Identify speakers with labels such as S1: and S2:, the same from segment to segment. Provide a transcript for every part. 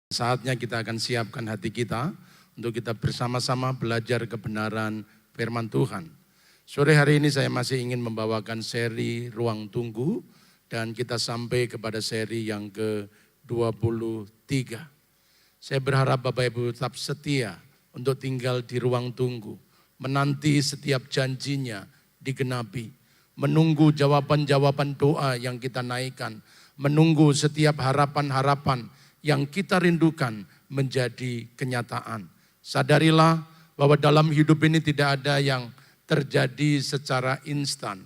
S1: Saatnya kita akan siapkan hati kita untuk kita bersama-sama belajar kebenaran firman Tuhan. Sore hari ini saya masih ingin membawakan seri Ruang Tunggu dan kita sampai kepada seri yang ke-23. Saya berharap Bapak Ibu tetap setia untuk tinggal di ruang tunggu, menanti setiap janjinya digenapi, menunggu jawaban-jawaban doa yang kita naikkan, menunggu setiap harapan-harapan yang kita rindukan menjadi kenyataan. Sadarilah bahwa dalam hidup ini tidak ada yang terjadi secara instan.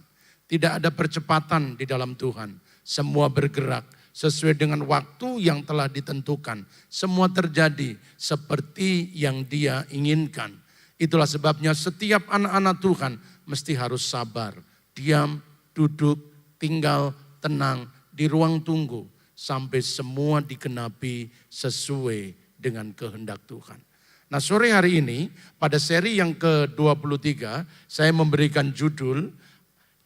S1: Tidak ada percepatan di dalam Tuhan. Semua bergerak sesuai dengan waktu yang telah ditentukan. Semua terjadi seperti yang Dia inginkan. Itulah sebabnya setiap anak-anak Tuhan mesti harus sabar, diam, duduk, tinggal, tenang di ruang tunggu sampai semua digenapi sesuai dengan kehendak Tuhan. Nah, sore hari ini pada seri yang ke-23 saya memberikan judul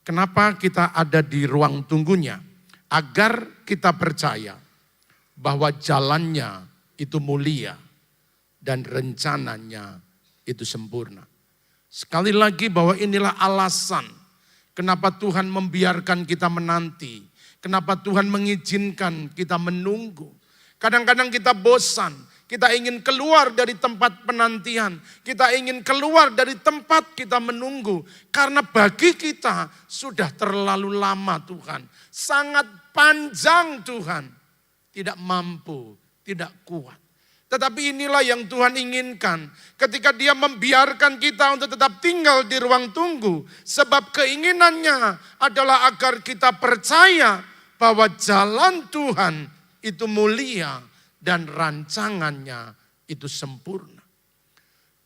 S1: kenapa kita ada di ruang tunggunya, agar kita percaya bahwa jalannya itu mulia dan rencananya itu sempurna. Sekali lagi bahwa inilah alasan kenapa Tuhan membiarkan kita menanti. Kenapa Tuhan mengizinkan kita menunggu. Kadang-kadang kita bosan, kita ingin keluar dari tempat penantian. Kita ingin keluar dari tempat kita menunggu. Karena bagi kita sudah terlalu lama Tuhan. Sangat panjang Tuhan. Tidak mampu, tidak kuat. Tetapi inilah yang Tuhan inginkan. Ketika Dia membiarkan kita untuk tetap tinggal di ruang tunggu. Sebab keinginannya adalah agar kita percaya bahwa jalan Tuhan itu mulia dan rancangannya itu sempurna.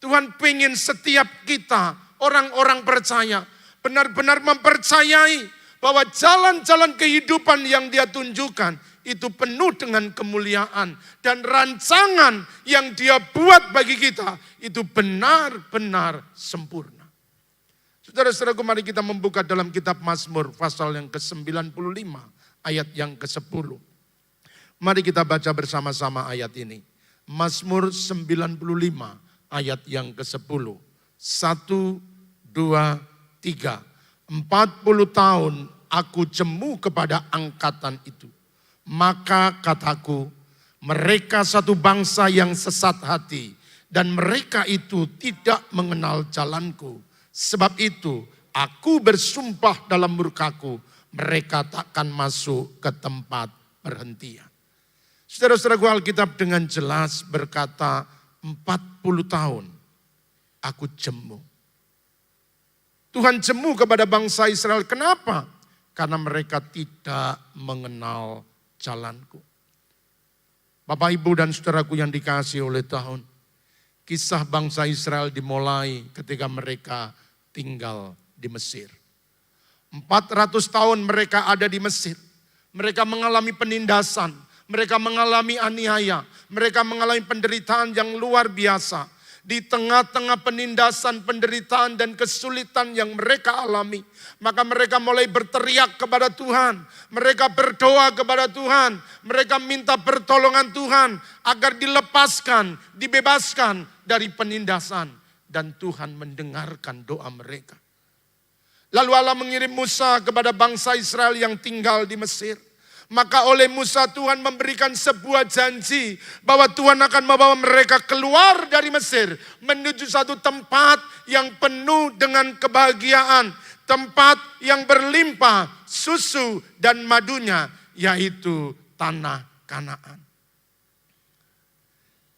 S1: Tuhan pengen setiap kita, orang-orang percaya, benar-benar mempercayai bahwa jalan-jalan kehidupan yang Dia tunjukkan itu penuh dengan kemuliaan. Dan rancangan yang Dia buat bagi kita itu benar-benar sempurna. Saudara-saudaraku, mari kita membuka dalam kitab Mazmur pasal yang ke-95 ayat yang ke-10. Mari kita baca bersama-sama ayat ini. Mazmur 95 ayat yang ke-10. 1, 2, 3. 40 tahun aku jemu kepada angkatan itu. Maka kataku, mereka satu bangsa yang sesat hati, dan mereka itu tidak mengenal jalanku. Sebab itu aku bersumpah dalam murkaku, mereka takkan masuk ke tempat perhentian. Saudara-saudaraku, Alkitab dengan jelas berkata 40 tahun aku jemu. Tuhan jemu kepada bangsa Israel. Kenapa? Karena mereka tidak mengenal jalanku. Bapak, Ibu, dan saudaraku yang dikasihi oleh Tuhan, kisah bangsa Israel dimulai ketika mereka tinggal di Mesir. 400 tahun mereka ada di Mesir. Mereka mengalami penindasan, mereka mengalami aniaya, mereka mengalami penderitaan yang luar biasa. Di tengah-tengah penindasan, penderitaan, dan kesulitan yang mereka alami, maka mereka mulai berteriak kepada Tuhan. Mereka berdoa kepada Tuhan. Mereka minta pertolongan Tuhan agar dilepaskan, dibebaskan dari penindasan. Dan Tuhan mendengarkan doa mereka. Lalu Allah mengirim Musa kepada bangsa Israel yang tinggal di Mesir. Maka oleh Musa Tuhan memberikan sebuah janji bahwa Tuhan akan membawa mereka keluar dari Mesir menuju satu tempat yang penuh dengan kebahagiaan. Tempat yang berlimpah susu dan madunya, yaitu tanah Kanaan.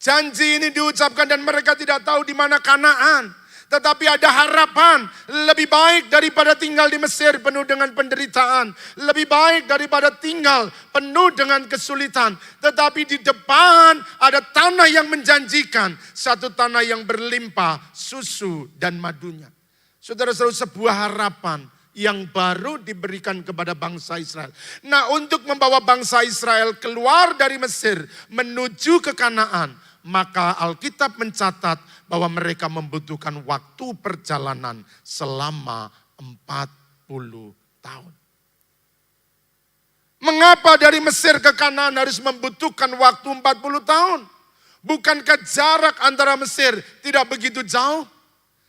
S1: Janji ini diucapkan dan mereka tidak tahu di mana Kanaan. Tetapi ada harapan lebih baik daripada tinggal di Mesir penuh dengan penderitaan. Lebih baik daripada tinggal penuh dengan kesulitan. Tetapi di depan ada tanah yang menjanjikan. Satu tanah yang berlimpah susu dan madunya. Saudara-saudara, sebuah harapan yang baru diberikan kepada bangsa Israel. Nah, untuk membawa bangsa Israel keluar dari Mesir menuju ke Kanaan, maka Alkitab mencatat bahwa mereka membutuhkan waktu perjalanan selama 40 tahun. Mengapa dari Mesir ke Kanaan harus membutuhkan waktu 40 tahun?
S2: Bukankah jarak antara Mesir tidak begitu jauh?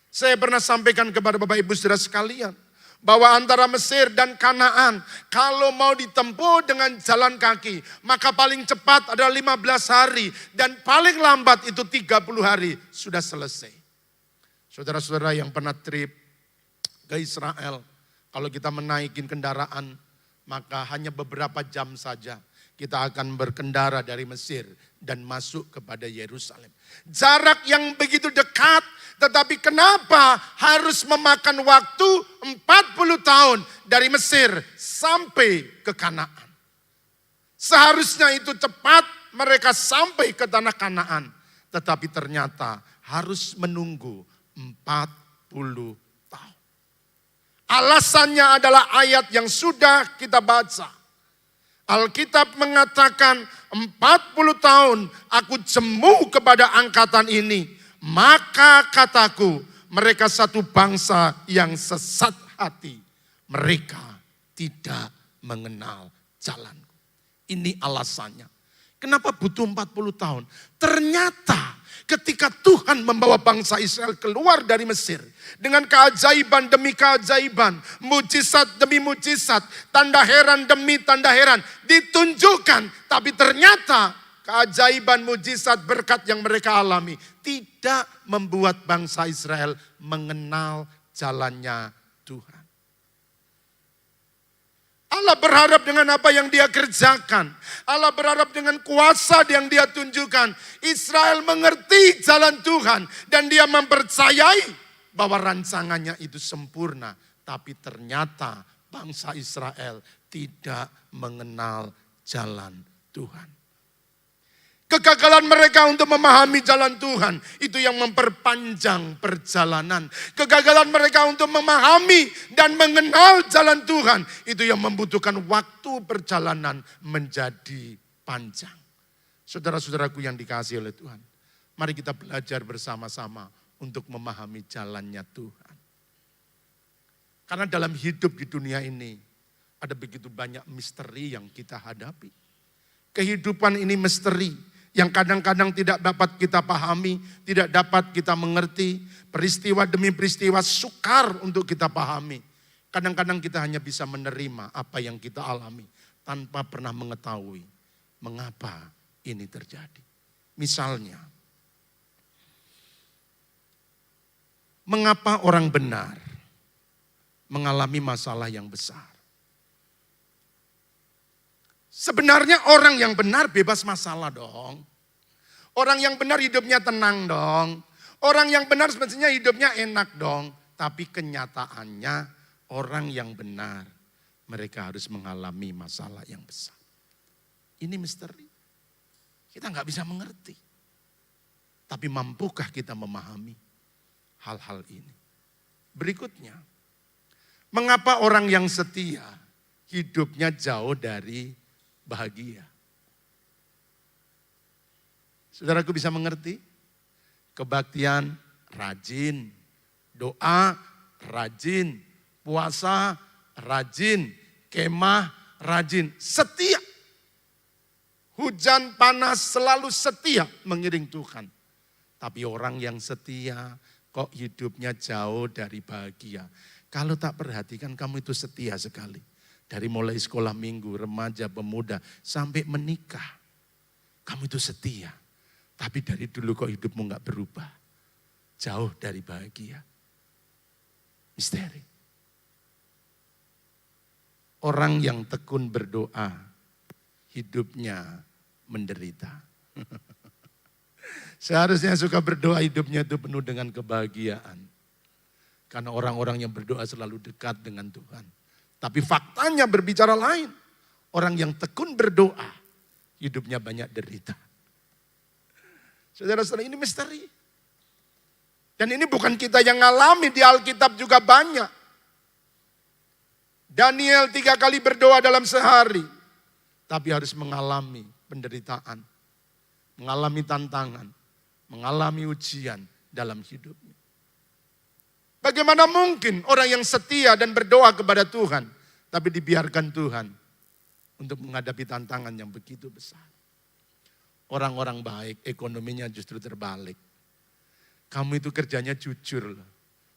S2: Saya pernah sampaikan kepada Bapak Ibu Saudara sekalian, bahwa antara Mesir dan Kanaan, kalau mau ditempuh dengan jalan kaki, maka paling cepat adalah 15 hari, dan paling lambat itu 30 hari, sudah selesai. Saudara-saudara yang pernah trip ke Israel, kalau kita menaikin kendaraan, maka hanya beberapa jam saja kita akan berkendara dari Mesir dan masuk kepada Yerusalem. Jarak yang begitu dekat, tetapi kenapa harus memakan waktu 40 tahun dari Mesir sampai ke Kanaan? Seharusnya itu cepat mereka sampai ke tanah Kanaan, tetapi ternyata harus menunggu 40 tahun. Alasannya adalah ayat yang sudah kita baca. Alkitab mengatakan 40 tahun aku jemu kepada angkatan ini. Maka kataku, mereka satu bangsa yang sesat hati. Mereka tidak mengenal jalanku. Ini alasannya. Kenapa butuh 40 tahun? Ternyata ketika Tuhan membawa bangsa Israel keluar dari Mesir, dengan keajaiban demi keajaiban, mujizat demi mujizat, tanda heran demi tanda heran ditunjukkan. Tapi ternyata keajaiban, mujizat, berkat yang mereka alami tidak membuat bangsa Israel mengenal jalannya Tuhan. Allah berharap dengan apa yang dia kerjakan. Allah berharap dengan kuasa yang dia tunjukkan. Israel mengerti jalan Tuhan. Dan dia mempercayai bahwa rancangannya itu sempurna. Tapi ternyata bangsa Israel tidak mengenal jalan Tuhan. Kegagalan mereka untuk memahami jalan Tuhan, itu yang memperpanjang perjalanan. Kegagalan mereka untuk memahami dan mengenal jalan Tuhan, itu yang membutuhkan waktu perjalanan menjadi panjang. Saudara-saudaraku yang dikasihi oleh Tuhan, mari kita belajar bersama-sama untuk memahami jalannya Tuhan. Karena dalam hidup di dunia ini, ada begitu banyak misteri yang kita hadapi. Kehidupan ini misteri yang kadang-kadang tidak dapat kita pahami, tidak dapat kita mengerti. Peristiwa demi peristiwa sukar untuk kita pahami. Kadang-kadang kita hanya bisa menerima apa yang kita alami tanpa pernah mengetahui mengapa ini terjadi. Misalnya, mengapa orang benar mengalami masalah yang besar? Sebenarnya orang yang benar bebas masalah dong. Orang yang benar hidupnya tenang dong. Orang yang benar sebenarnya hidupnya enak dong. Tapi kenyataannya orang yang benar, mereka harus mengalami masalah yang besar. Ini misteri. Kita nggak bisa mengerti. Tapi mampukah kita memahami hal-hal ini? Berikutnya, mengapa orang yang setia hidupnya jauh dari bahagia? Saudaraku bisa mengerti? Kebaktian rajin, doa rajin, puasa rajin, kemah rajin, setia. Hujan panas selalu setia mengiring Tuhan. Tapi orang yang setia kok hidupnya jauh dari bahagia. Kalau tak perhatikan kamu itu setia sekali. Dari mulai sekolah minggu, remaja, pemuda, sampai menikah. Kamu itu setia. Tapi dari dulu kok hidupmu gak berubah. Jauh dari bahagia. Misteri. Orang yang tekun berdoa, hidupnya menderita. Seharusnya suka berdoa, hidupnya itu penuh dengan kebahagiaan. Karena orang-orang yang berdoa selalu dekat dengan Tuhan. Tapi faktanya berbicara lain. Orang yang tekun berdoa, hidupnya banyak derita. Saudara-saudara, ini misteri. Dan ini bukan kita yang ngalami, di Alkitab juga banyak. Daniel 3 kali berdoa dalam sehari. Tapi harus mengalami penderitaan. Mengalami tantangan. Mengalami ujian dalam hidupnya. Bagaimana mungkin orang yang setia dan berdoa kepada Tuhan, tapi dibiarkan Tuhan untuk menghadapi tantangan yang begitu besar.
S1: Orang-orang baik, ekonominya justru terbalik. Kamu itu kerjanya jujur loh.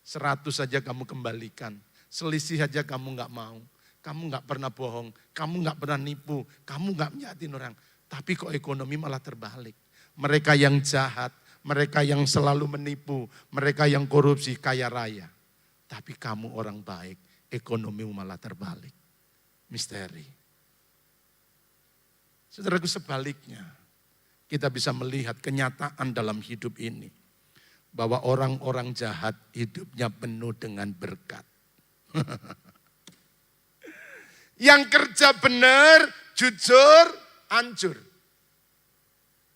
S1: 100 saja kamu kembalikan. Selisih saja kamu nggak mau. Kamu nggak pernah bohong. Kamu nggak pernah nipu. Kamu nggak menjahatin orang. Tapi kok ekonomi malah terbalik. Mereka yang jahat, mereka yang selalu menipu, mereka yang korupsi, kaya raya. Tapi kamu orang baik, ekonomimu malah terbalik. Misteri. Saudaraku, sebaliknya, kita bisa melihat kenyataan dalam hidup ini. Bahwa orang-orang jahat hidupnya penuh dengan berkat. Yang kerja benar, jujur, hancur.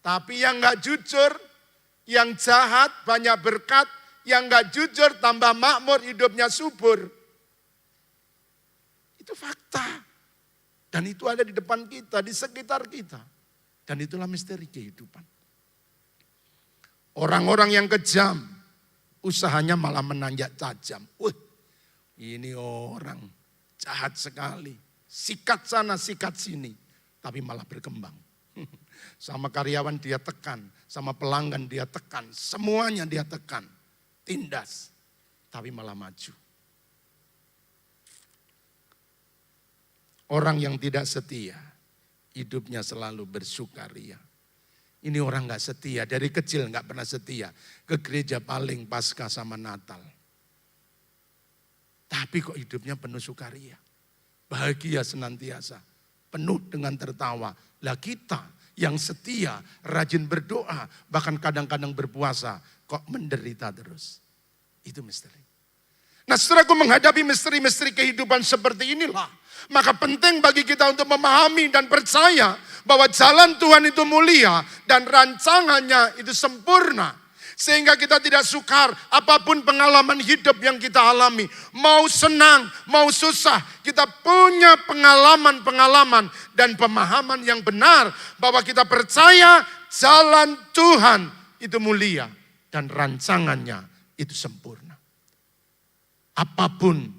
S1: Tapi yang gak jujur, yang jahat, banyak berkat. Yang gak jujur, tambah makmur, hidupnya subur. Itu fakta. Dan itu ada di depan kita, di sekitar kita. Dan itulah misteri kehidupan. Orang-orang yang kejam, usahanya malah menanjak tajam. Ini orang jahat sekali. Sikat sana, sikat sini. Tapi malah berkembang. Sama karyawan dia tekan, sama pelanggan dia tekan. Semuanya dia tekan. Tindas. Tapi malah maju. Orang yang tidak setia, hidupnya selalu bersukaria. Ini orang gak setia, dari kecil gak pernah setia. Ke gereja paling Paskah sama Natal. Tapi kok hidupnya penuh sukaria. Bahagia senantiasa, penuh dengan tertawa. Lah kita yang setia, rajin berdoa, bahkan kadang-kadang berpuasa, kok menderita terus. Itu misteri. Nah, saudaraku, menghadapi misteri-misteri kehidupan seperti inilah, maka penting bagi kita untuk memahami dan percaya bahwa jalan Tuhan itu mulia dan rancangannya itu sempurna. Sehingga kita tidak sukar apapun pengalaman hidup yang kita alami. Mau senang, mau susah, kita punya pengalaman-pengalaman dan pemahaman yang benar bahwa kita percaya jalan Tuhan itu mulia dan rancangannya itu sempurna. Apapun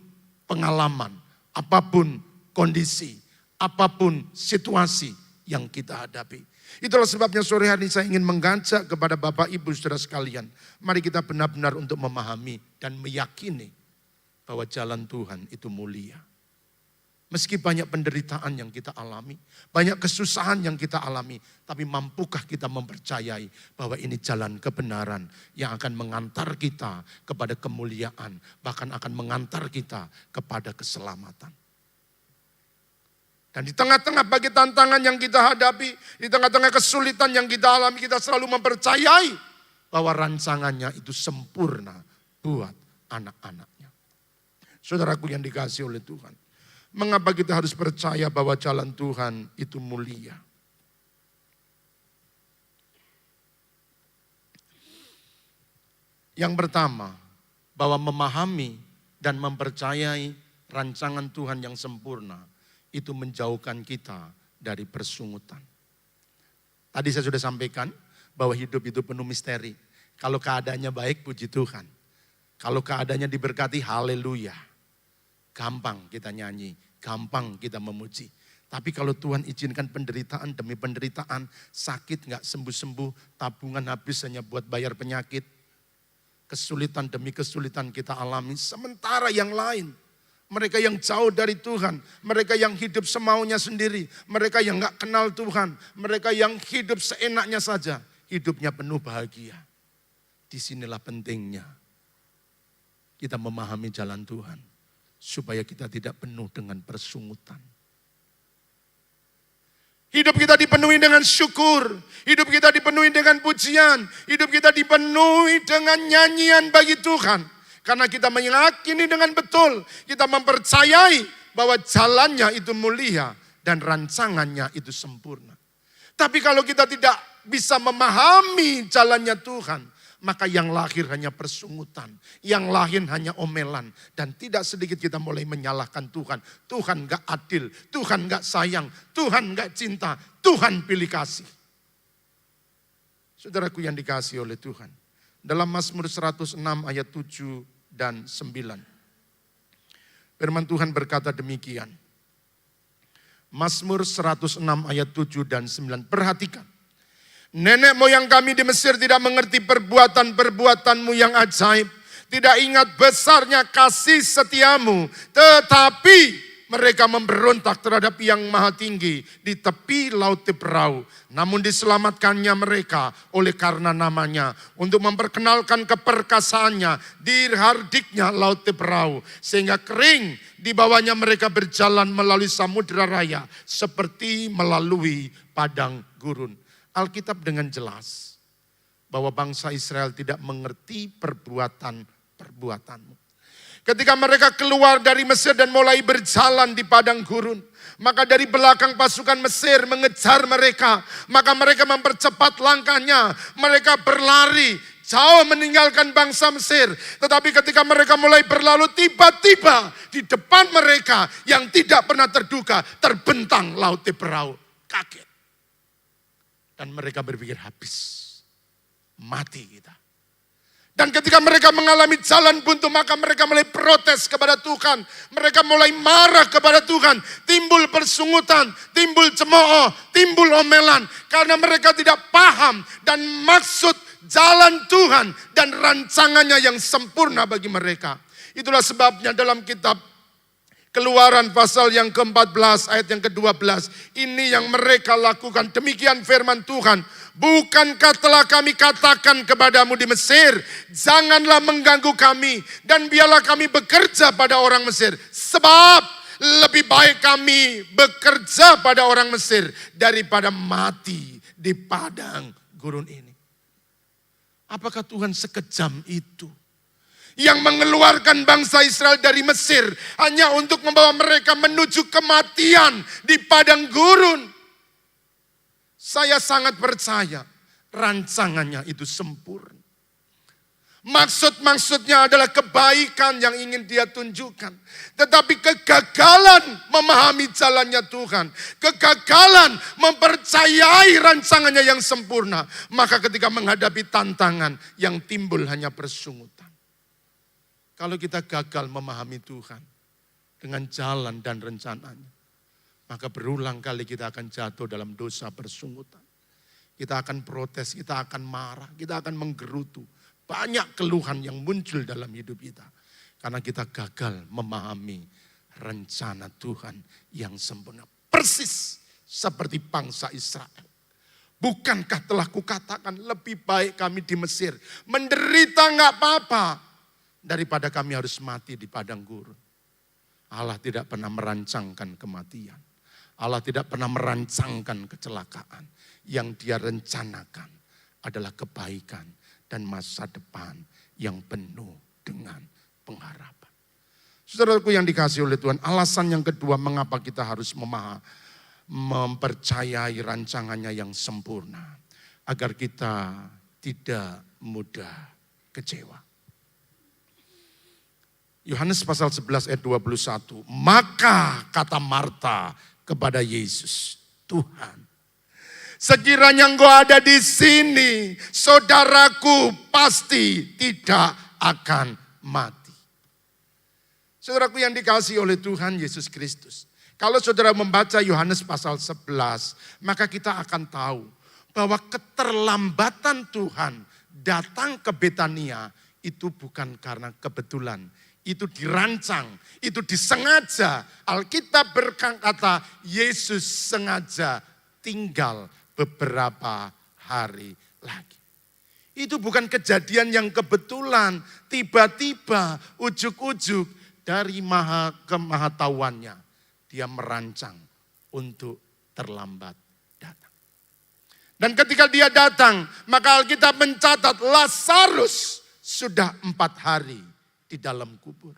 S1: pengalaman, apapun kondisi, apapun situasi yang kita hadapi. Itulah sebabnya sore hari ini saya ingin mengajak kepada Bapak Ibu saudara sekalian. Mari kita benar-benar untuk memahami dan meyakini bahwa jalan Tuhan itu mulia. Meski banyak penderitaan yang kita alami, banyak kesusahan yang kita alami, tapi mampukah kita mempercayai bahwa ini jalan kebenaran yang akan mengantar kita kepada kemuliaan, bahkan akan mengantar kita kepada keselamatan. Dan di tengah-tengah bagi tantangan yang kita hadapi, di tengah-tengah kesulitan yang kita alami, kita selalu mempercayai bahwa rancangannya itu sempurna buat anak-anaknya. Saudaraku yang dikasihi oleh Tuhan. Mengapa kita harus percaya bahwa jalan Tuhan itu mulia? Yang pertama, bahwa memahami dan mempercayai rancangan Tuhan yang sempurna, itu menjauhkan kita dari persungutan. Tadi saya sudah sampaikan bahwa hidup itu penuh misteri. Kalau keadaannya baik, puji Tuhan. Kalau keadaannya diberkati, haleluya. Gampang kita nyanyi, gampang kita memuji. Tapi kalau Tuhan izinkan penderitaan demi penderitaan, sakit gak sembuh-sembuh, tabungan habis hanya buat bayar penyakit. Kesulitan demi kesulitan kita alami. Sementara yang lain, mereka yang jauh dari Tuhan, mereka yang hidup semaunya sendiri, mereka yang gak kenal Tuhan, mereka yang hidup seenaknya saja, hidupnya penuh bahagia. Disinilah pentingnya kita memahami jalan Tuhan. Supaya kita tidak penuh dengan persungutan. Hidup kita dipenuhi dengan syukur. Hidup kita dipenuhi dengan pujian. Hidup kita dipenuhi dengan nyanyian bagi Tuhan. Karena kita meyakini dengan betul. Kita mempercayai bahwa jalannya itu mulia. Dan rancangannya itu sempurna. Tapi kalau kita tidak bisa memahami jalannya Tuhan, maka yang lahir hanya persungutan, yang lahir hanya omelan. Dan tidak sedikit kita mulai menyalahkan Tuhan. Tuhan gak adil, Tuhan gak sayang, Tuhan gak cinta, Tuhan pilih kasih. Saudaraku yang dikasihi oleh Tuhan. Dalam Mazmur 106 ayat 7 dan 9. Firman Tuhan berkata demikian. Mazmur 106 ayat 7 dan 9. Perhatikan.
S2: Nenek moyang kami di Mesir tidak mengerti perbuatan-perbuatanmu yang ajaib. Tidak ingat besarnya kasih setiamu. Tetapi mereka memberontak terhadap yang maha tinggi di tepi laut Tebrau. Namun diselamatkannya mereka oleh karena namanya. Untuk memperkenalkan keperkasaannya, dihardiknya laut Tebrau. Sehingga kering di bawahnya mereka berjalan melalui samudera raya. Seperti melalui padang gurun. Alkitab dengan jelas bahwa bangsa Israel tidak mengerti perbuatanmu. Ketika mereka keluar dari Mesir dan mulai berjalan di padang gurun, maka dari belakang pasukan Mesir mengejar mereka, maka mereka mempercepat langkahnya, mereka berlari jauh meninggalkan bangsa Mesir. Tetapi ketika mereka mulai berlalu, tiba-tiba di depan mereka yang tidak pernah terduga terbentang laut Tebrau. Kaget. Dan mereka berpikir habis, mati kita. Dan ketika mereka mengalami jalan buntu, maka mereka mulai protes kepada Tuhan. Mereka mulai marah kepada Tuhan. Timbul persungutan, timbul cemooh, timbul omelan. Karena mereka tidak paham dan maksud jalan Tuhan dan rancangannya yang sempurna bagi mereka. Itulah sebabnya dalam kitab Keluaran pasal yang ke-14 ayat yang ke-12. Ini yang mereka lakukan. Demikian firman Tuhan. Bukankah telah kami katakan kepadamu di Mesir, janganlah mengganggu kami dan biarlah kami bekerja pada orang Mesir. Sebab lebih baik kami bekerja pada orang Mesir daripada mati di padang gurun ini. Apakah Tuhan sekejam itu? Yang mengeluarkan bangsa Israel dari Mesir hanya untuk membawa mereka menuju kematian di padang gurun. Saya sangat percaya rancangannya itu sempurna. Maksud-maksudnya adalah kebaikan yang ingin dia tunjukkan. Tetapi kegagalan memahami jalannya Tuhan. Kegagalan mempercayai rancangannya yang sempurna. Maka ketika menghadapi tantangan yang timbul hanya persungutan. Kalau kita gagal memahami Tuhan dengan jalan dan rencananya, maka berulang kali kita akan jatuh dalam dosa persungutan. Kita akan protes, kita akan marah, kita akan menggerutu. Banyak keluhan yang muncul dalam hidup kita. Karena kita gagal memahami rencana Tuhan yang sempurna. Persis seperti bangsa Israel. Bukankah telah kukatakan lebih baik kami di Mesir. Menderita enggak apa-apa. Daripada kami harus mati di padang gurun. Allah tidak pernah merancangkan kematian. Allah tidak pernah merancangkan kecelakaan. Yang dia rencanakan adalah kebaikan dan masa depan yang penuh dengan pengharapan. Saudaraku yang dikasihi oleh Tuhan, alasan yang kedua mengapa kita harus mempercayai rancangannya yang sempurna. Agar kita tidak mudah kecewa. Yohanes pasal 11 ayat 21. Maka kata Marta kepada Yesus, Tuhan, sekiranya Engkau ada di sini, saudaraku pasti tidak akan mati. Saudaraku yang dikasihi oleh Tuhan Yesus Kristus. Kalau saudara membaca Yohanes pasal 11, maka kita akan tahu bahwa keterlambatan Tuhan datang ke Betania itu bukan karena kebetulan. Itu dirancang, itu disengaja. Alkitab berkata Yesus sengaja tinggal beberapa hari lagi. Itu bukan kejadian yang kebetulan, tiba-tiba, ujuk-ujuk dari kemahatauannya. Dia merancang untuk terlambat datang. Dan ketika dia datang, maka Alkitab mencatat Lazarus sudah 4 hari di dalam kubur.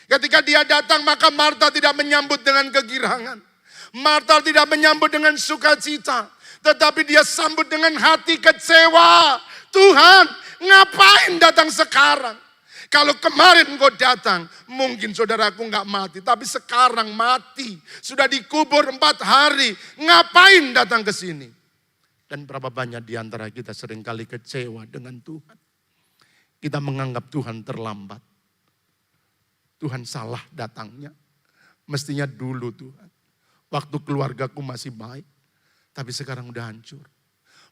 S2: Ketika dia datang, maka Marta tidak menyambut dengan kegirangan. Marta tidak menyambut dengan sukacita. Tetapi dia sambut dengan hati kecewa. Tuhan, ngapain datang sekarang? Kalau kemarin engkau datang, mungkin saudaraku enggak mati. Tapi sekarang mati. Sudah dikubur 4 hari. Ngapain datang ke sini? Dan berapa banyak di antara kita seringkali kecewa dengan Tuhan. Kita menganggap Tuhan terlambat. Tuhan salah datangnya. Mestinya dulu Tuhan. Waktu keluargaku masih baik. Tapi sekarang udah hancur.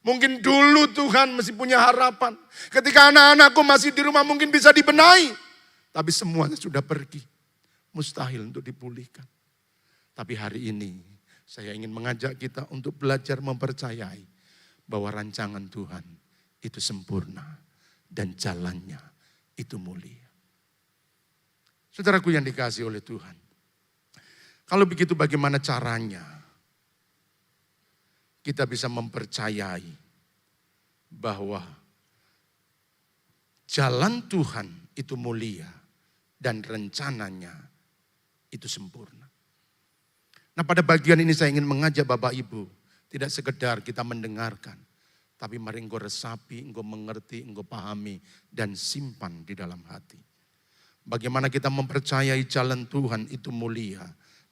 S2: Mungkin dulu Tuhan masih punya harapan. Ketika anak-anakku masih di rumah mungkin bisa dibenahi. Tapi semuanya sudah pergi. Mustahil untuk dipulihkan. Tapi hari ini saya ingin mengajak kita untuk belajar mempercayai bahwa rancangan Tuhan itu sempurna dan jalannya itu mulia. Saudaraku yang dikasihi oleh Tuhan. Kalau begitu bagaimana caranya kita bisa mempercayai bahwa jalan Tuhan itu mulia dan rencananya itu sempurna. Nah, pada bagian ini saya ingin mengajak Bapak Ibu, tidak sekedar kita mendengarkan, tapi mari engkau resapi, engkau mengerti, engkau pahami dan simpan di dalam hati. Bagaimana kita mempercayai jalan Tuhan itu mulia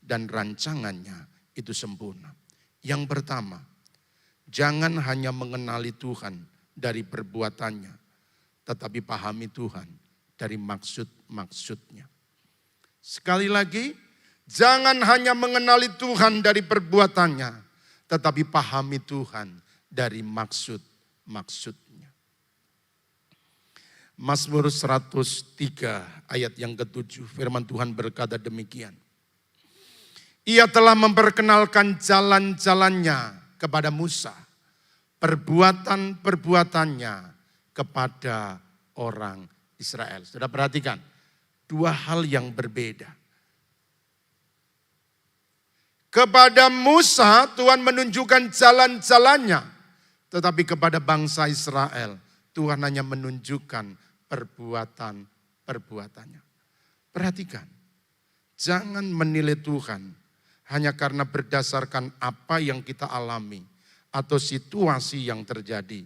S2: dan rancangannya itu sempurna. Yang pertama, jangan hanya mengenali Tuhan dari perbuatannya, tetapi pahami Tuhan dari maksud-maksudnya. Sekali lagi, jangan hanya mengenali Tuhan dari perbuatannya, tetapi pahami Tuhan dari maksud-maksudnya. Mazmur 103 ayat yang ke-7, firman Tuhan berkata demikian. Ia telah memperkenalkan jalan-jalannya kepada Musa, perbuatan-perbuatannya kepada orang Israel. Sudah perhatikan, dua hal yang berbeda. Kepada Musa Tuhan menunjukkan jalan-jalannya, tetapi kepada bangsa Israel Tuhan hanya menunjukkan perbuatan-perbuatannya. Perhatikan, jangan menilai Tuhan hanya karena berdasarkan apa yang kita alami atau situasi yang terjadi.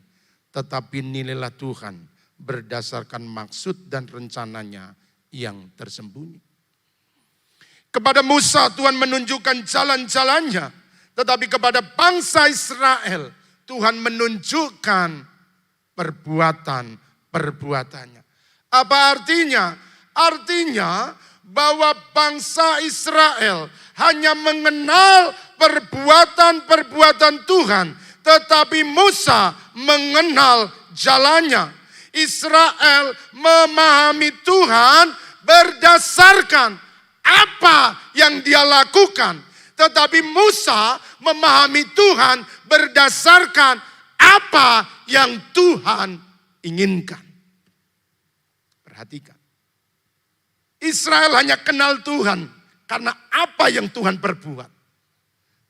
S2: Tetapi nilailah Tuhan berdasarkan maksud dan rencananya yang tersembunyi. Kepada Musa Tuhan menunjukkan jalan-jalannya. Tetapi kepada bangsa Israel Tuhan menunjukkan perbuatan-perbuatannya. Apa artinya? Artinya bahwa bangsa Israel hanya mengenal perbuatan-perbuatan Tuhan, tetapi Musa mengenal jalannya. Israel memahami Tuhan berdasarkan apa yang dia lakukan, tetapi Musa memahami Tuhan berdasarkan apa yang Tuhan inginkan. Perhatikan. Israel hanya kenal Tuhan karena apa yang Tuhan perbuat.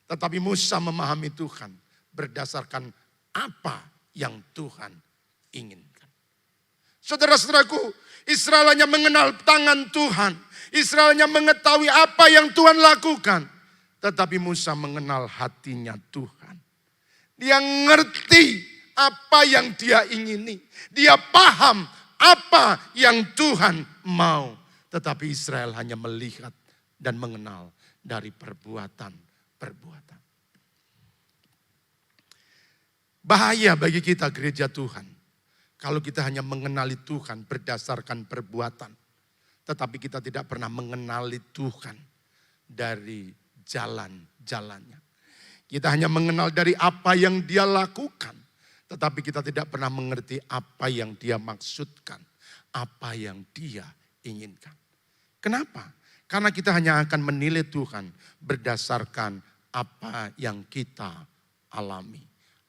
S2: Tetapi Musa memahami Tuhan berdasarkan apa yang Tuhan inginkan. Saudara-saudaraku, Israel hanya mengenal tangan Tuhan. Israel hanya mengetahui apa yang Tuhan lakukan. Tetapi Musa mengenal hatinya Tuhan. Dia ngerti apa yang dia ingini. Dia paham apa yang Tuhan mau. Tetapi Israel hanya melihat dan mengenal dari perbuatan-perbuatan. Bahaya bagi kita gereja Tuhan. Kalau kita hanya mengenali Tuhan berdasarkan perbuatan. Tetapi kita tidak pernah mengenali Tuhan dari jalan-jalannya. Kita hanya mengenal dari apa yang dia lakukan. Tetapi kita tidak pernah mengerti apa yang dia maksudkan. Apa yang dia inginkan. Kenapa? Karena kita hanya akan menilai Tuhan berdasarkan apa yang kita alami.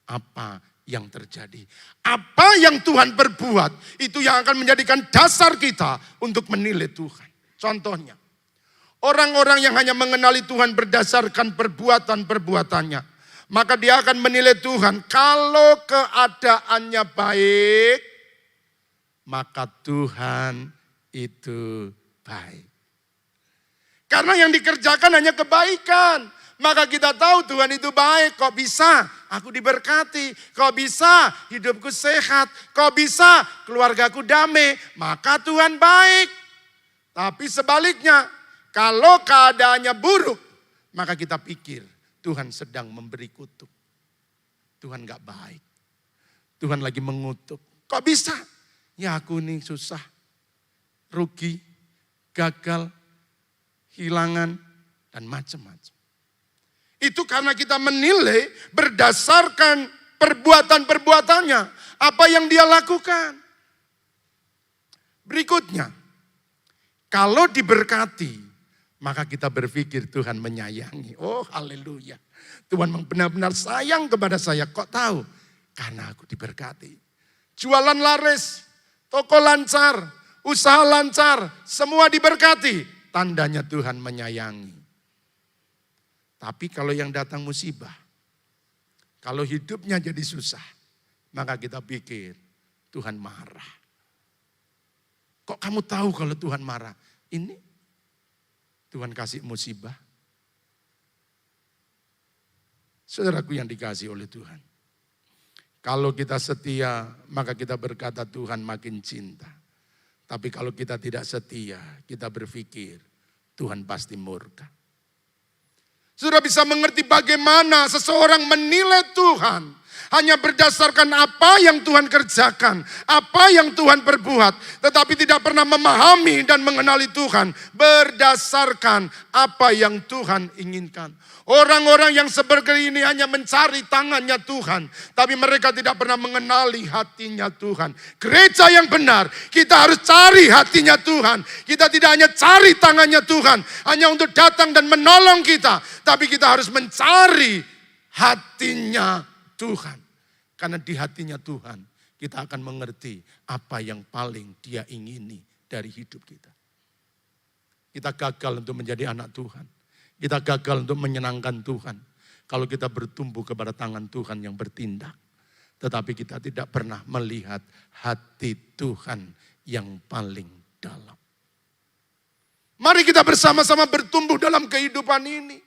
S2: Apa yang terjadi. Apa yang Tuhan perbuat itu yang akan menjadikan dasar kita untuk menilai Tuhan. Contohnya, orang-orang yang hanya mengenali Tuhan berdasarkan perbuatan-perbuatannya, maka dia akan menilai Tuhan kalau keadaannya baik, maka Tuhan itu baik. Karena yang dikerjakan hanya kebaikan. Maka kita tahu Tuhan itu baik. Kok bisa aku diberkati? Kok bisa hidupku sehat? Kok bisa keluargaku damai? Maka Tuhan baik. Tapi sebaliknya, kalau keadaannya buruk, maka kita pikir Tuhan sedang memberi kutuk. Tuhan gak baik. Tuhan lagi mengutuk. Kok bisa? Ya aku nih susah. Rugi, gagal, hilangan, dan macam-macam. Itu karena kita menilai berdasarkan perbuatan-perbuatannya, apa yang dia lakukan. Berikutnya, kalau diberkati, maka kita berpikir Tuhan menyayangi. Oh haleluya. Tuhan benar-benar sayang kepada saya. Kok tahu? Karena aku diberkati. Jualan laris, toko lancar, usaha lancar, semua diberkati. Tandanya Tuhan menyayangi. Tapi kalau yang datang musibah, kalau hidupnya jadi susah, maka kita pikir Tuhan marah. Kok kamu tahu kalau Tuhan marah? Ini Tuhan kasih musibah. Saudaraku yang dikasihi oleh Tuhan. Kalau kita setia, maka kita berkata Tuhan makin cinta. Tapi kalau kita tidak setia, kita berpikir Tuhan pasti murka. Sudah bisa mengerti bagaimana seseorang menilai Tuhan hanya berdasarkan apa yang Tuhan kerjakan, apa yang Tuhan perbuat, tetapi tidak pernah memahami dan mengenali Tuhan berdasarkan apa yang Tuhan inginkan. Orang-orang yang seperti ini hanya mencari tangannya Tuhan, tapi mereka tidak pernah mengenali hatinya Tuhan. Gereja yang benar, kita harus cari hatinya Tuhan. Kita tidak hanya cari tangannya Tuhan, hanya untuk datang dan menolong kita, tapi kita harus mencari hatinya Tuhan. Karena di hatinya Tuhan, kita akan mengerti apa yang paling Dia ingini dari hidup kita. Kita gagal untuk menjadi anak Tuhan. Kita gagal untuk menyenangkan Tuhan. Kalau kita bertumbuh kepada tangan Tuhan yang bertindak. Tetapi kita tidak pernah melihat hati Tuhan yang paling dalam. Mari kita bersama-sama bertumbuh dalam kehidupan ini.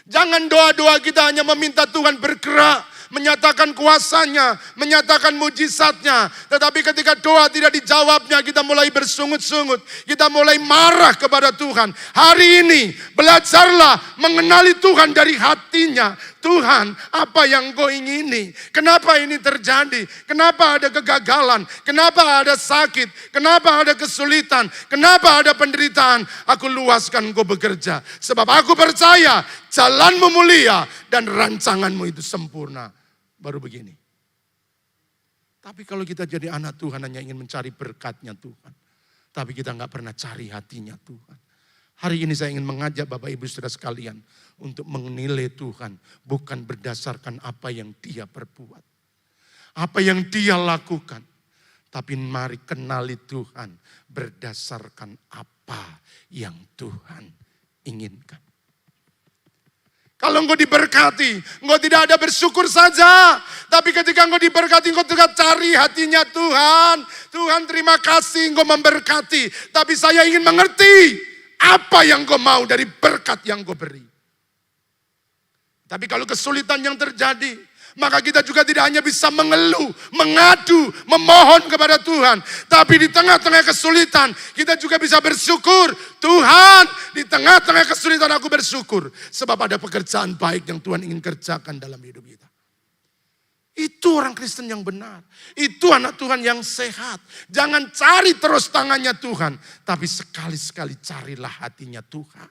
S2: Jangan doa-doa kita hanya meminta Tuhan bergerak, menyatakan kuasanya, menyatakan mujizatnya. Tetapi ketika doa tidak dijawabnya, kita mulai bersungut-sungut. Kita mulai marah kepada Tuhan. Hari ini belajarlah mengenali Tuhan dari hatinya. Tuhan, apa yang Engkau ingini? Kenapa ini terjadi? Kenapa ada kegagalan? Kenapa ada sakit? Kenapa ada kesulitan? Kenapa ada penderitaan? Aku luaskan Engkau bekerja. Sebab aku percaya jalanmu mulia dan rancanganmu itu sempurna. Baru begini. Tapi kalau kita jadi anak Tuhan hanya ingin mencari berkatnya Tuhan. Tapi kita nggak pernah cari hatinya Tuhan. Hari ini saya ingin mengajak Bapak Ibu Saudara sekalian untuk menilai Tuhan bukan berdasarkan apa yang Dia perbuat. Apa yang Dia lakukan. Tapi mari kenali Tuhan berdasarkan apa yang Tuhan inginkan. Kalau engkau diberkati, engkau tidak ada bersyukur saja. Tapi ketika engkau diberkati, engkau juga cari hatinya Tuhan. Tuhan terima kasih engkau memberkati. Tapi saya ingin mengerti apa yang engkau mau dari berkat yang engkau beri. Tapi kalau kesulitan yang terjadi, maka kita juga tidak hanya bisa mengeluh, mengadu, memohon kepada Tuhan. Tapi di tengah-tengah kesulitan, kita juga bisa bersyukur. Tuhan, di tengah-tengah kesulitan aku bersyukur. Sebab ada pekerjaan baik yang Tuhan ingin kerjakan dalam hidup kita. Itu orang Kristen yang benar. Itu anak Tuhan yang sehat. Jangan cari terus tangannya Tuhan. Tapi sekali-sekali carilah hatinya Tuhan.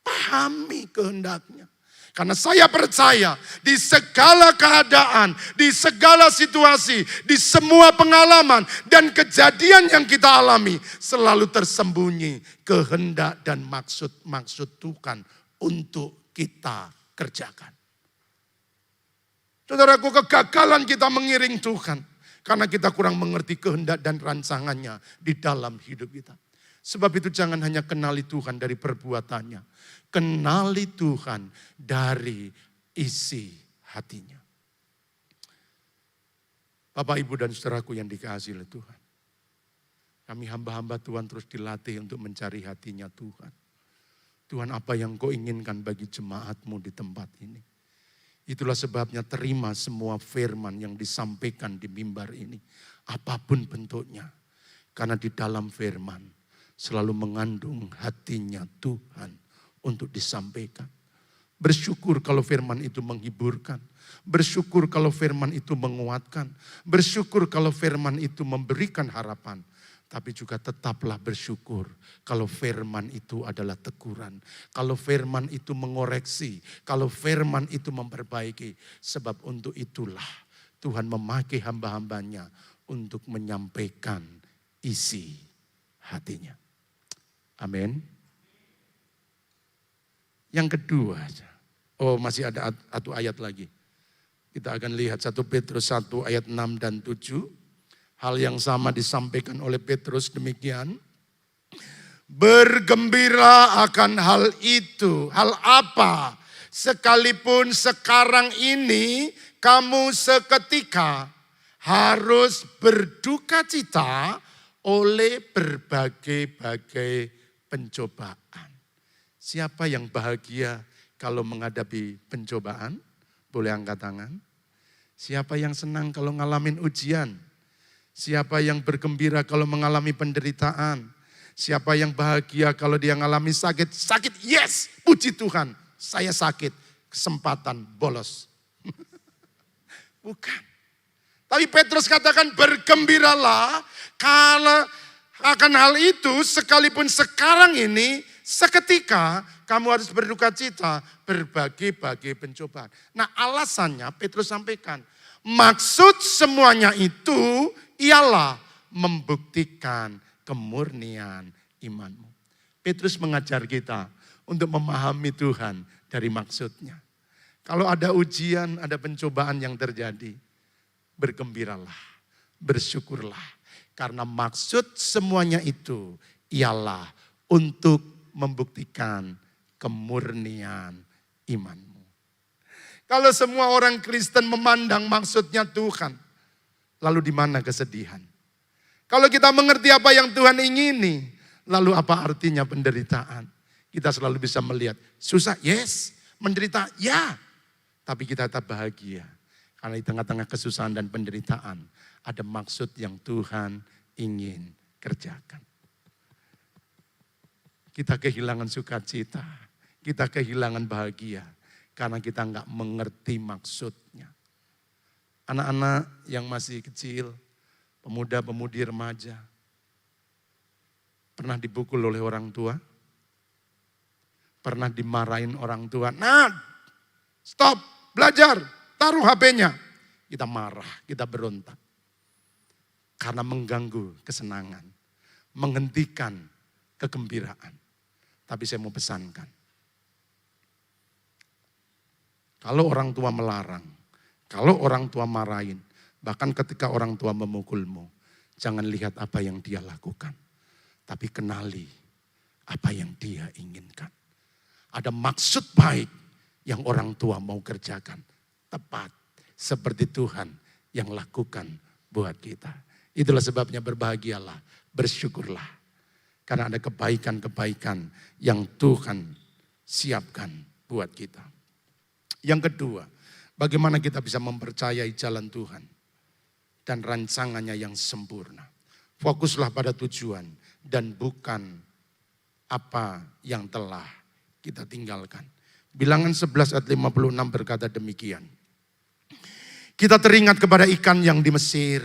S2: Pahami kehendaknya. Karena saya percaya di segala keadaan, di segala situasi, di semua pengalaman dan kejadian yang kita alami, selalu tersembunyi kehendak dan maksud-maksud Tuhan untuk kita kerjakan. Saudaraku, kegagalan kita mengiring Tuhan karena kita kurang mengerti kehendak dan rancangannya di dalam hidup kita. Sebab itu jangan hanya kenali Tuhan dari perbuatannya. Kenali Tuhan dari isi hatinya. Bapak, Ibu, dan saudaraku yang dikasihi oleh Tuhan. Kami hamba-hamba Tuhan terus dilatih untuk mencari hatinya Tuhan. Tuhan, apa yang Kau inginkan bagi jemaat-Mu di tempat ini? Itulah sebabnya terima semua firman yang disampaikan di mimbar ini. Apapun bentuknya. Karena di dalam firman selalu mengandung hatinya Tuhan untuk disampaikan. Bersyukur kalau firman itu menghiburkan. Bersyukur kalau firman itu menguatkan. Bersyukur kalau firman itu memberikan harapan. Tapi juga tetaplah bersyukur kalau firman itu adalah teguran. Kalau firman itu mengoreksi. Kalau firman itu memperbaiki. Sebab untuk itulah
S1: Tuhan memakai hamba-hambanya untuk menyampaikan isi hatinya. Amin. Yang kedua, masih ada satu ayat lagi. Kita akan lihat 1 Petrus 1 ayat 6 dan 7. Hal yang sama disampaikan oleh Petrus demikian. Bergembira akan hal itu. Hal apa? Sekalipun sekarang ini kamu seketika harus berduka cita oleh berbagai-bagai pencobaan. Siapa yang bahagia kalau menghadapi pencobaan? Boleh angkat tangan. Siapa yang senang kalau ngalamin ujian? Siapa yang bergembira kalau mengalami penderitaan? Siapa yang bahagia kalau dia ngalami sakit? Sakit, yes, puji Tuhan. Saya sakit, kesempatan bolos. Bukan. Tapi Petrus katakan bergembiralah karena akan hal itu sekalipun sekarang ini seketika kamu harus berduka cita berbagai-bagai pencobaan. Nah alasannya Petrus sampaikan, maksud semuanya itu ialah membuktikan kemurnian imanmu. Petrus mengajar kita untuk memahami Tuhan dari maksudnya. Kalau ada ujian, ada pencobaan yang terjadi, bergembiralah, bersyukurlah. Karena maksud semuanya itu ialah untuk membuktikan kemurnian imanmu. Kalau semua orang Kristen memandang maksudnya Tuhan, lalu di mana kesedihan? Kalau kita mengerti apa yang Tuhan ingini, lalu apa artinya penderitaan? Kita selalu bisa melihat, susah, yes, menderita, ya. Tapi kita tetap bahagia. Karena di tengah-tengah kesusahan dan penderitaan, ada maksud yang Tuhan ingin kerjakan. Kita kehilangan sukacita, kita kehilangan bahagia, karena kita nggak mengerti maksudnya. Anak-anak yang masih kecil, pemuda-pemudi remaja, pernah dipukul oleh orang tua? Pernah dimarahin orang tua? Nah, stop, belajar, taruh HP-nya. Kita marah, kita berontak. Karena mengganggu kesenangan, menghentikan kegembiraan. Tapi saya mau pesankan, kalau orang tua melarang, kalau orang tua marahin, bahkan ketika orang tua memukulmu, jangan lihat apa yang dia lakukan, tapi kenali apa yang dia inginkan. Ada maksud baik yang orang tua mau kerjakan, tepat seperti Tuhan yang lakukan buat kita. Itulah sebabnya berbahagialah, bersyukurlah. Karena ada kebaikan-kebaikan yang Tuhan siapkan buat kita. Yang kedua, bagaimana kita bisa mempercayai jalan Tuhan dan rancangannya yang sempurna. Fokuslah pada tujuan dan bukan apa yang telah kita tinggalkan. Bilangan 11 ayat 56 berkata demikian. Kita teringat kepada ikan yang di Mesir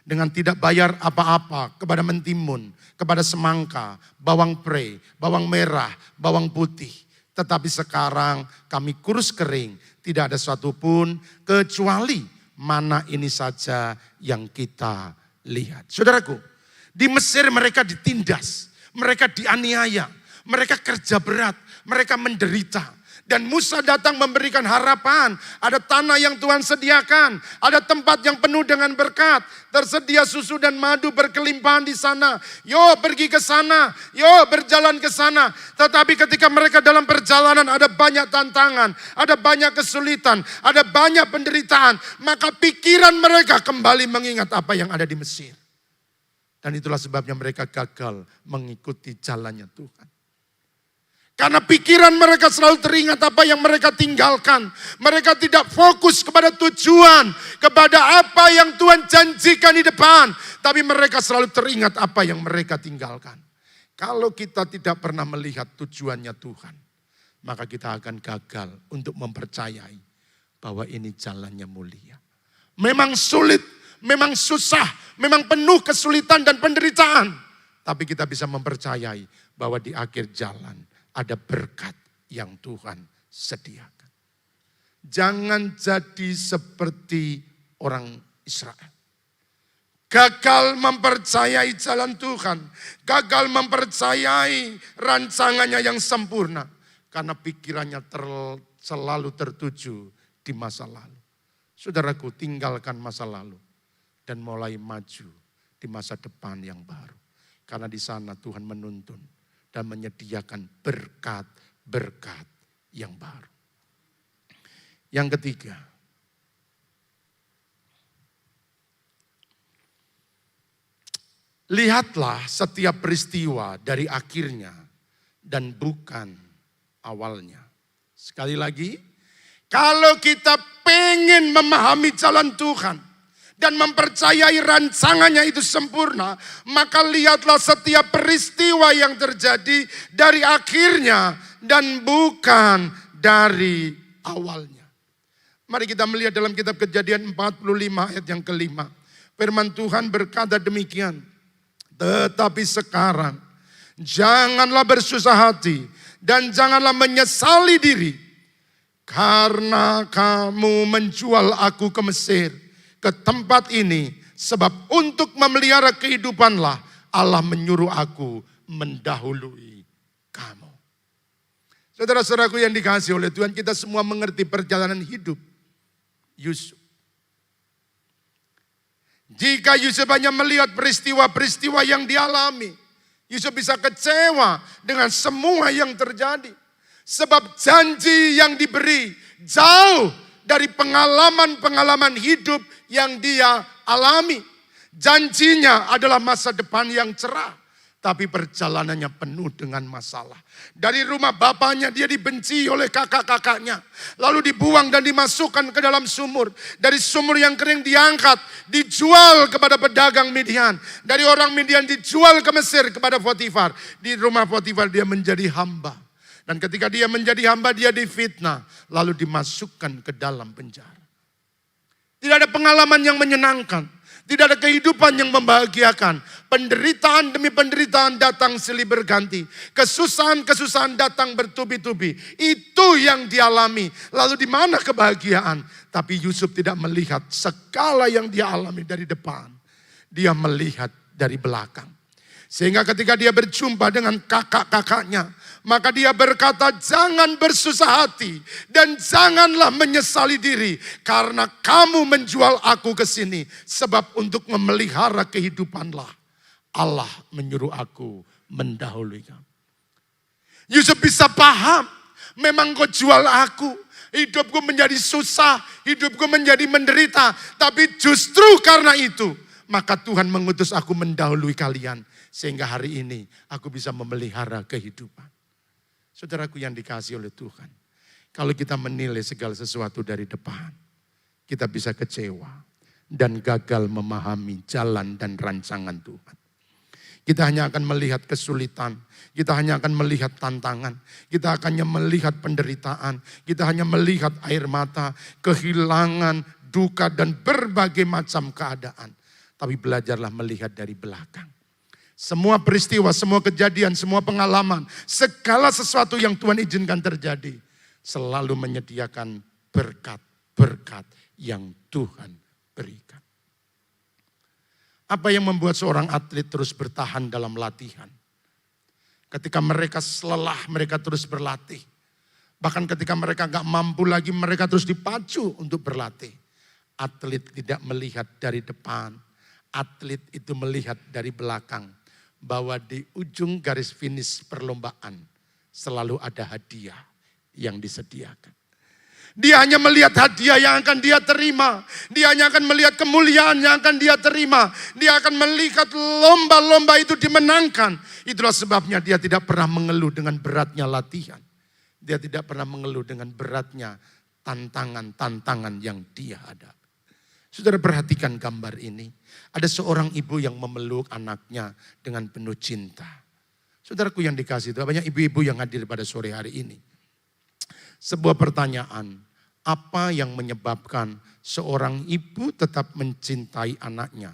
S1: dengan tidak bayar apa-apa kepada mentimun, kepada semangka, bawang pre, bawang merah, bawang putih. Tetapi sekarang kami kurus kering, tidak ada satupun kecuali mana ini saja yang kita lihat. Saudaraku, di Mesir mereka ditindas, mereka dianiaya, mereka kerja berat, mereka menderita. Dan Musa datang memberikan harapan. Ada tanah yang Tuhan sediakan. Ada tempat yang penuh dengan berkat. Tersedia susu dan madu berkelimpahan di sana. Yo pergi ke sana. Yo berjalan ke sana. Tetapi ketika mereka dalam perjalanan ada banyak tantangan. Ada banyak kesulitan. Ada banyak penderitaan. Maka pikiran mereka kembali mengingat apa yang ada di Mesir. Dan itulah sebabnya mereka gagal mengikuti jalannya Tuhan. Karena pikiran mereka selalu teringat apa yang mereka tinggalkan. Mereka tidak fokus kepada tujuan, kepada apa yang Tuhan janjikan di depan. Tapi mereka selalu teringat apa yang mereka tinggalkan. Kalau kita tidak pernah melihat tujuannya Tuhan, maka kita akan gagal untuk mempercayai bahwa ini jalannya mulia. Memang sulit, memang susah, memang penuh kesulitan dan penderitaan. Tapi kita bisa mempercayai bahwa di akhir jalan ada berkat yang Tuhan sediakan. Jangan jadi seperti
S2: orang Israel. Gagal mempercayai jalan Tuhan. Gagal mempercayai rancangannya yang sempurna. Karena pikirannya selalu tertuju di masa lalu. Saudaraku, tinggalkan masa lalu. Dan mulai maju di masa depan yang baru. Karena di sana Tuhan menuntun dan menyediakan berkat-berkat yang baru. Yang ketiga, lihatlah setiap peristiwa dari akhirnya dan bukan awalnya. Sekali lagi, kalau kita pengen memahami jalan Tuhan dan mempercayai rancangannya itu sempurna, maka lihatlah setiap peristiwa yang terjadi dari akhirnya dan bukan dari awalnya. Mari kita melihat dalam kitab Kejadian 45 ayat yang kelima. Firman Tuhan berkata demikian. Tetapi sekarang janganlah bersusah hati dan janganlah menyesali diri. Karena kamu menjual aku ke Mesir, ke tempat ini. Sebab untuk memelihara kehidupanlah Allah menyuruh aku mendahului kamu. Saudara-saudaraku yang dikasihi oleh Tuhan, kita semua mengerti perjalanan hidup Yusuf. Jika Yusuf hanya melihat peristiwa-peristiwa yang dialami, Yusuf bisa kecewa dengan semua yang terjadi. Sebab janji yang diberi jauh dari pengalaman-pengalaman hidup yang dia alami. Janjinya adalah masa depan yang cerah. Tapi perjalanannya penuh dengan masalah. Dari rumah bapaknya dia dibenci oleh kakak-kakaknya. Lalu dibuang dan dimasukkan ke dalam sumur. Dari sumur yang kering diangkat, dijual kepada pedagang Midian. Dari orang Midian dijual ke Mesir kepada Potifar. Di rumah Potifar dia menjadi hamba. Dan ketika dia menjadi hamba dia difitnah. Lalu dimasukkan ke dalam penjara. Tidak ada pengalaman yang menyenangkan. Tidak ada kehidupan yang membahagiakan. Penderitaan demi penderitaan datang silih berganti. Kesusahan-kesusahan datang bertubi-tubi. Itu yang dialami. Lalu di mana kebahagiaan? Tapi Yusuf tidak melihat segala yang dia alami dari depan. Dia melihat dari belakang. Sehingga ketika dia berjumpa dengan kakak-kakaknya, maka dia berkata, jangan bersusah hati dan janganlah menyesali diri karena kamu menjual aku ke sini. Sebab untuk memelihara kehidupanlah Allah menyuruh aku mendahului kamu. Yusuf bisa paham, memang kau jual aku. Hidupku menjadi susah, hidupku menjadi menderita. Tapi justru karena itu, maka Tuhan mengutus aku mendahului kalian. Sehingga hari ini aku bisa memelihara kehidupan. Saudaraku yang dikasihi oleh Tuhan. Kalau kita menilai segala sesuatu dari depan, kita bisa kecewa dan gagal memahami jalan dan rancangan Tuhan. Kita hanya akan melihat kesulitan, kita hanya akan melihat tantangan, kita hanya melihat penderitaan, kita hanya melihat air mata, kehilangan, duka dan berbagai macam keadaan. Tapi belajarlah melihat dari belakang. Semua peristiwa, semua kejadian, semua pengalaman, segala sesuatu yang Tuhan izinkan terjadi, selalu menyediakan berkat-berkat yang Tuhan berikan. Apa yang membuat seorang atlet terus bertahan dalam latihan? Ketika mereka lelah, mereka terus berlatih. Bahkan ketika mereka gak mampu lagi, mereka terus dipacu untuk berlatih. Atlet tidak melihat dari depan, atlet itu melihat dari belakang. Bahwa di ujung garis finish perlombaan selalu ada hadiah yang disediakan. Dia hanya melihat hadiah yang akan dia terima. Dia hanya akan melihat kemuliaan yang akan dia terima. Dia akan melihat lomba-lomba itu dimenangkan. Itulah sebabnya dia tidak pernah mengeluh dengan beratnya latihan. Dia tidak pernah mengeluh dengan beratnya tantangan-tantangan yang dia hadapi. Saudara perhatikan gambar ini. Ada seorang ibu yang memeluk anaknya dengan penuh cinta. Saudaraku yang dikasihi Tuhan, banyak ibu-ibu yang hadir pada sore hari ini. Sebuah pertanyaan, apa yang menyebabkan seorang ibu tetap mencintai anaknya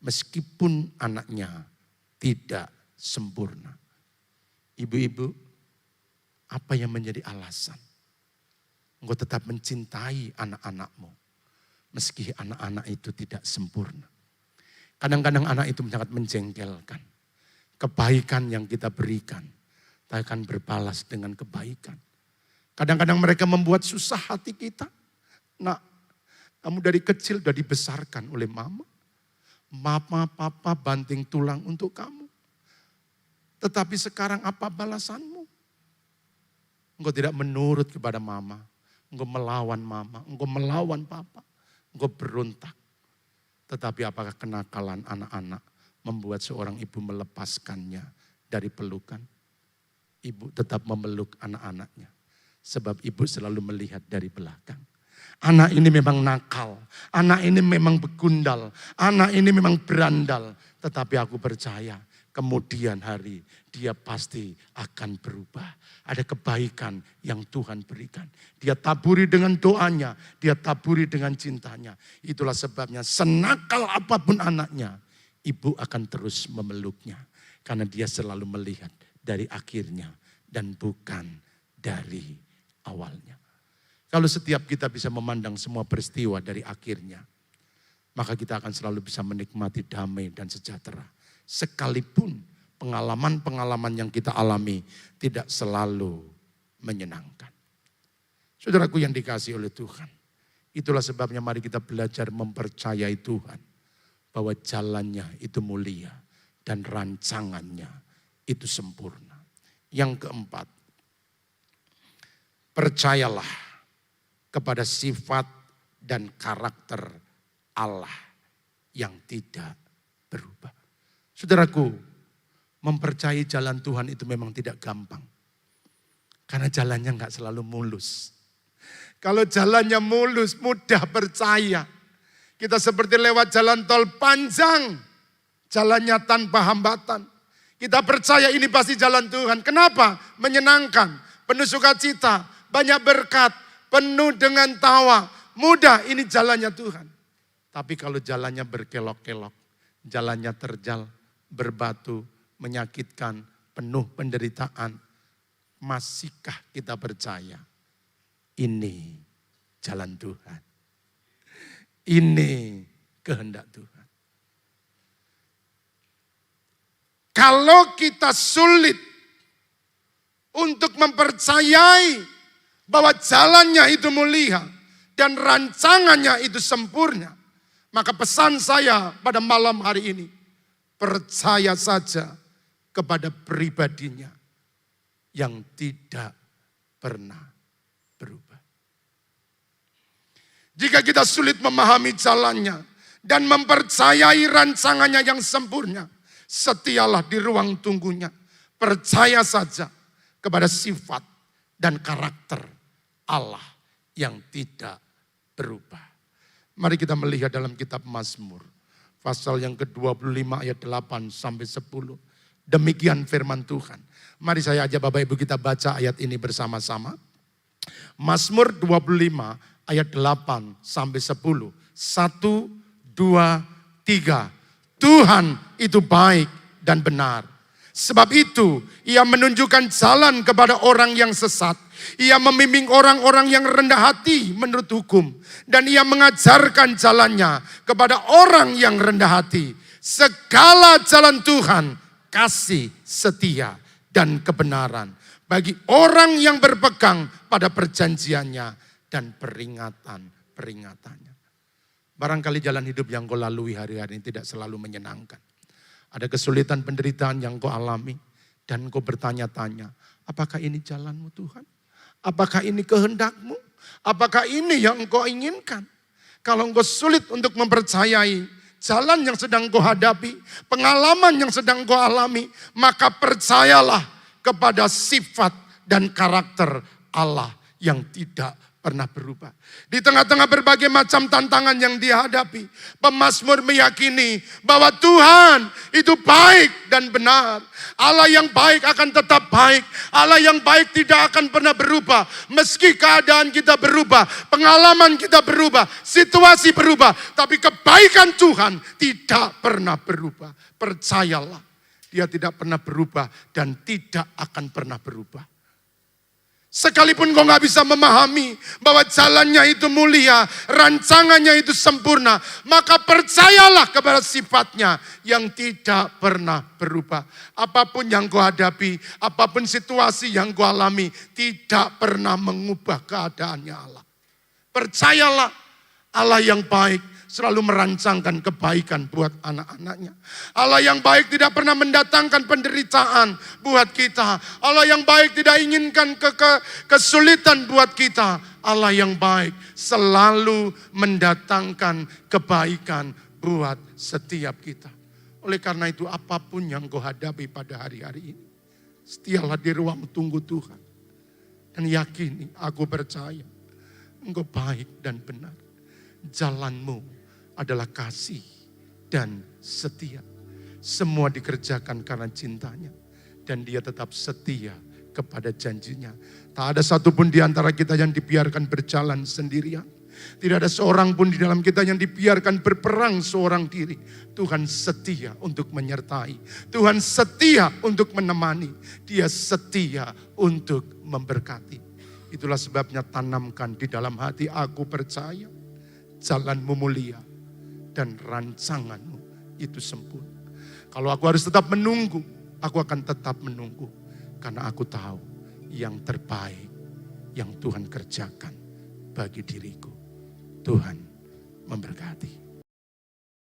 S2: meskipun anaknya tidak sempurna? Ibu-ibu, apa yang menjadi alasan engkau tetap mencintai anak-anakmu
S1: meski anak-anak itu tidak sempurna. Kadang-kadang anak itu sangat menjengkelkan. Kebaikan yang kita berikan, kita akan berbalas dengan kebaikan. Kadang-kadang mereka membuat susah hati kita. Nak, kamu dari kecil sudah dibesarkan oleh mama. Mama, papa banting tulang untuk kamu. Tetapi sekarang apa balasanmu? Engkau tidak menurut kepada mama. Engkau melawan mama, engkau melawan papa. Engkau berontak. Tetapi apakah kenakalan anak-anak membuat seorang ibu melepaskannya dari pelukan? Ibu tetap memeluk anak-anaknya. Sebab ibu selalu melihat dari belakang. Anak ini memang nakal, anak ini memang begundal, anak ini memang berandal. Tetapi aku percaya kemudian hari dia pasti akan berubah. Ada kebaikan yang Tuhan berikan. Dia taburi dengan doanya, dia taburi dengan cintanya. Itulah sebabnya senakal apapun anaknya, ibu akan terus memeluknya. Karena dia selalu melihat dari akhirnya dan bukan dari awalnya. Kalau setiap kita bisa memandang semua peristiwa dari akhirnya, maka kita akan selalu bisa menikmati damai dan sejahtera. Sekalipun pengalaman-pengalaman yang kita alami tidak selalu menyenangkan. Saudaraku yang dikasihi oleh Tuhan, itulah sebabnya mari kita belajar mempercayai Tuhan. Bahwa jalannya itu mulia dan rancangannya itu sempurna. Yang keempat, percayalah kepada sifat dan karakter Allah yang tidak berubah. Saudaraku, mempercayai jalan Tuhan itu memang tidak gampang. Karena jalannya enggak selalu mulus. Kalau jalannya mulus, mudah percaya. Kita seperti lewat jalan tol panjang, jalannya tanpa hambatan. Kita percaya ini pasti jalan Tuhan. Kenapa? Menyenangkan, penuh sukacita, banyak berkat, penuh dengan tawa. Mudah, ini jalannya Tuhan. Tapi kalau jalannya berkelok-kelok, jalannya terjal, berbatu, menyakitkan, penuh penderitaan, masihkah kita percaya ini jalan Tuhan? Ini kehendak Tuhan. Kalau kita sulit untuk mempercayai bahwa jalannya itu mulia dan rancangannya itu sempurna, maka pesan saya pada malam hari ini, percaya saja kepada pribadinya yang tidak pernah berubah. Jika kita sulit memahami jalannya dan mempercayai rancangannya yang sempurna, setialah di ruang tunggunya. Percaya saja kepada sifat dan karakter Allah yang tidak berubah. Mari kita melihat dalam kitab Mazmur, pasal yang ke-25 ayat 8 sampai 10. Demikian firman Tuhan. Mari saya ajak Bapak Ibu kita baca ayat ini bersama-sama. Mazmur 25 ayat 8 sampai 10. 1, 2, 3. Tuhan itu baik dan benar. Sebab itu ia menunjukkan jalan kepada orang yang sesat. Ia membimbing orang-orang yang rendah hati menurut hukum. Dan ia mengajarkan jalannya kepada orang yang rendah hati. Segala jalan Tuhan kasih, setia, dan kebenaran. Bagi orang yang berpegang pada perjanjiannya dan peringatan-peringatannya. Barangkali jalan hidup yang kau lalui hari-hari ini tidak selalu menyenangkan. Ada kesulitan penderitaan yang kau alami. Dan kau bertanya-tanya, apakah ini jalanmu Tuhan? Apakah ini kehendakmu? Apakah ini yang engkau inginkan? Kalau engkau sulit untuk mempercayai jalan yang sedang kau hadapi, pengalaman yang sedang kau alami, maka percayalah kepada sifat dan karakter Allah yang tidak pernah berubah. Di tengah-tengah berbagai macam tantangan yang dihadapi, pemazmur meyakini bahwa Tuhan itu baik dan benar. Allah yang baik akan tetap baik. Allah yang baik tidak akan pernah berubah. Meski keadaan kita berubah, pengalaman kita berubah, situasi berubah. Tapi kebaikan Tuhan tidak pernah berubah. Percayalah, dia tidak pernah berubah dan tidak akan pernah berubah.
S2: Sekalipun kau gak bisa memahami bahwa jalannya itu mulia, rancangannya itu sempurna, maka percayalah kepada sifatnya yang tidak pernah berubah. Apapun yang kau hadapi, apapun situasi yang kau alami, tidak pernah mengubah keadaannya Allah. Percayalah, Allah yang baik selalu merancangkan kebaikan buat anak-anaknya. Allah yang baik tidak pernah mendatangkan penderitaan buat kita. Allah yang baik tidak inginkan kesulitan buat kita. Allah yang baik selalu mendatangkan kebaikan buat setiap kita. Oleh karena itu apapun yang kau hadapi pada hari-hari ini, setialah di ruang tunggu Tuhan. Dan yakini, aku percaya, engkau baik dan benar. Jalanmu adalah kasih dan setia. Semua dikerjakan karena cintanya. Dan dia tetap setia kepada janjinya. Tak ada satupun di antara kita yang dibiarkan berjalan sendirian. Tidak ada seorang pun di dalam kita yang dibiarkan berperang seorang diri. Tuhan setia untuk menyertai. Tuhan setia untuk menemani. Dia setia untuk memberkati. Itulah sebabnya tanamkan di dalam hati, aku percaya jalanmu mulia dan rancanganmu itu sempurna. Kalau aku harus tetap menunggu, aku akan tetap menunggu. Karena aku tahu yang terbaik yang Tuhan kerjakan bagi diriku. Tuhan memberkati.